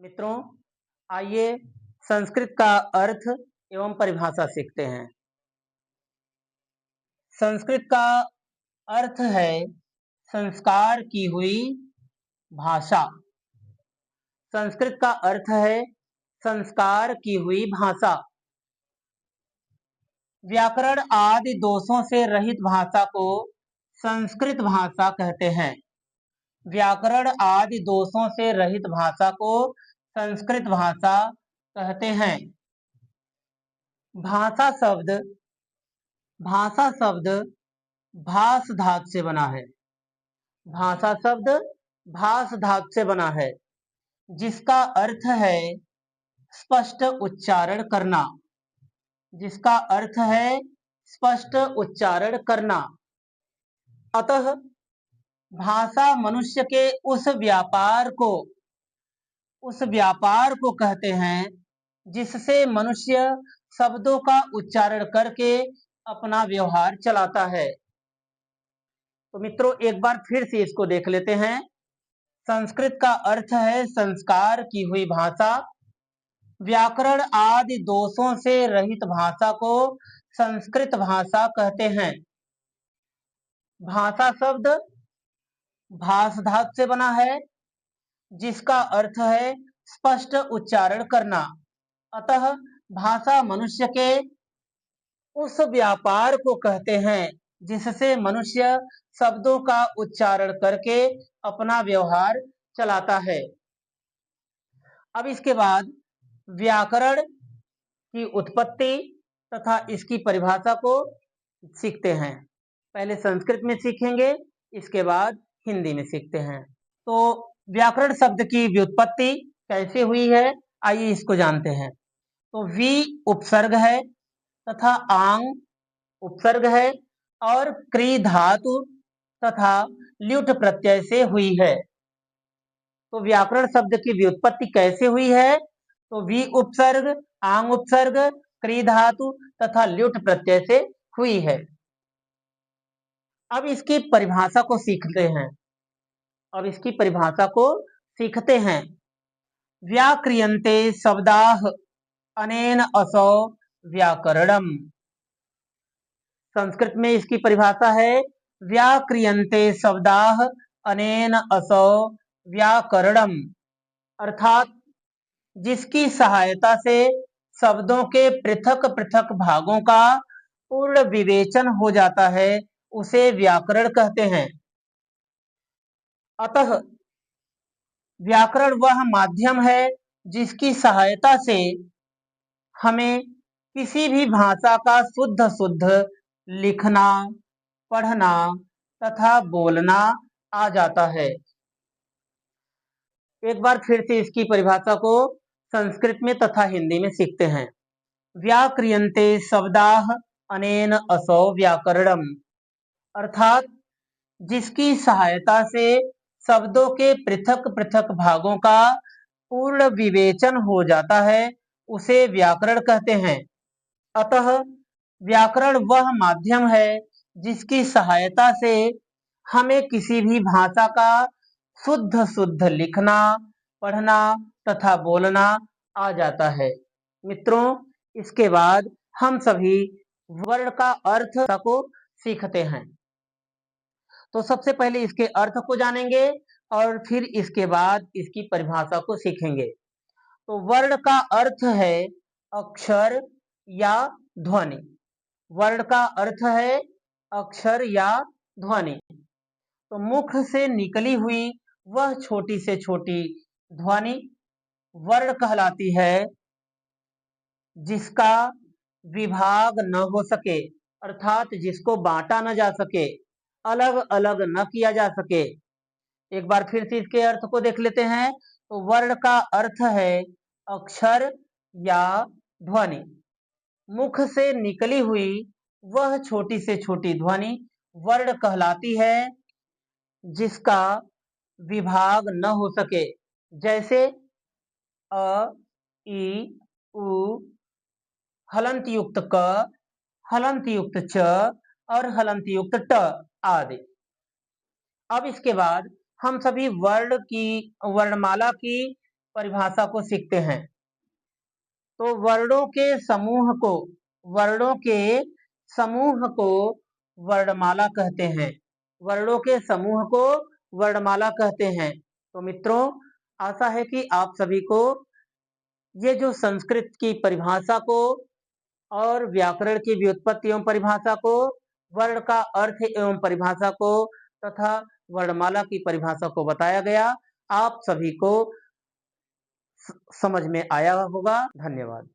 मित्रों, आइए संस्कृत का अर्थ एवं परिभाषा सीखते हैं। संस्कृत का अर्थ है संस्कार की हुई भाषा। संस्कृत का अर्थ है संस्कार की हुई भाषा। व्याकरण आदि दोषों से रहित भाषा को संस्कृत भाषा कहते हैं। व्याकरण आदि दोषों से रहित भाषा को संस्कृत भाषा कहते हैं। भाषा शब्द भास धातु से बना है। भाषा शब्द भास धातु से बना है, जिसका अर्थ है स्पष्ट उच्चारण करना। जिसका अर्थ है स्पष्ट उच्चारण करना। अतः भाषा मनुष्य के उस व्यापार को कहते हैं जिससे मनुष्य शब्दों का उच्चारण करके अपना व्यवहार चलाता है। तो मित्रों, एक बार फिर से इसको देख लेते हैं। संस्कृत का अर्थ है संस्कार की हुई भाषा। व्याकरण आदि दोषों से रहित भाषा को संस्कृत भाषा कहते हैं। भाषा शब्द भास धातु से बना है, जिसका अर्थ है स्पष्ट उच्चारण करना। अतः भाषा मनुष्य के उस व्यापार को कहते हैं जिससे मनुष्य शब्दों का उच्चारण करके अपना व्यवहार चलाता है। अब इसके बाद व्याकरण की उत्पत्ति तथा इसकी परिभाषा को सीखते हैं। पहले संस्कृत में सीखेंगे, इसके बाद हिंदी में सीखते हैं। तो व्याकरण शब्द की व्युत्पत्ति कैसे हुई है, आइए इसको जानते हैं। तो वी उपसर्ग है तथा आंग उपसर्ग है और क्री धातु तथा ल्युट प्रत्यय से हुई है। तो व्याकरण शब्द की व्युत्पत्ति कैसे हुई है? तो वी उपसर्ग, आंग उपसर्ग, क्री धातु तथा ल्युट प्रत्यय से हुई है। अब इसकी परिभाषा को सीखते हैं। व्याक्रियन्ते शब्दाः अनेन असौ व्याकरणम्। संस्कृत में इसकी परिभाषा है व्याक्रियन्ते शब्दाः अनेन असौ व्याकरणम्, अर्थात जिसकी सहायता से शब्दों के पृथक पृथक भागों का पूर्ण विवेचन हो जाता है, उसे व्याकरण कहते हैं। अतः व्याकरण वह माध्यम है जिसकी सहायता से हमें किसी भी भाषा का शुद्ध लिखना, पढ़ना तथा बोलना आ जाता है। एक बार फिर से इसकी परिभाषा को संस्कृत में तथा हिंदी में सीखते हैं। व्याक्रियन्ते शब्दाः अनेन असौ व्याकरणम्, अर्थात जिसकी सहायता से शब्दों के पृथक पृथक भागों का पूर्ण विवेचन हो जाता है, उसे व्याकरण कहते हैं। अतः व्याकरण वह माध्यम है जिसकी सहायता से हमें किसी भी भाषा का शुद्ध लिखना, पढ़ना तथा बोलना आ जाता है। मित्रों, इसके बाद हम सभी वर्ण का अर्थ को सीखते हैं। तो सबसे पहले इसके अर्थ को जानेंगे और फिर इसके बाद इसकी परिभाषा को सीखेंगे। तो वर्ण का अर्थ है अक्षर या ध्वनि। वर्ण का अर्थ है अक्षर या ध्वनि। तो मुख से निकली हुई वह छोटी से छोटी ध्वनि वर्ण कहलाती है, जिसका विभाग न हो सके, अर्थात जिसको बांटा न जा सके, अलग अलग न किया जा सके। एक बार फिर से इसके अर्थ को देख लेते हैं। तो वर्ण का अर्थ है अक्षर या ध्वनि। मुख से निकली हुई वह छोटी से छोटी ध्वनि वर्ण कहलाती है, जिसका विभाग न हो सके। जैसे अ, ई, उ, हलंत युक्त क, हलंत युक्त च और हलंत युक्त ट आदि। अब इसके बाद हम सभी वर्णमाला की परिभाषा को सीखते हैं। तो वर्णों के समूह को वर्णों के समूह को वर्णमाला कहते हैं। वर्णों के समूह को वर्णमाला कहते हैं। तो मित्रों, आशा है कि आप सभी को ये जो संस्कृत की परिभाषा को और व्याकरण की व्युत्पत्ति एवं परिभाषा को, वर्ण का अर्थ एवं परिभाषा को तथा वर्णमाला की परिभाषा को बताया गया, आप सभी को समझ में आया होगा। धन्यवाद।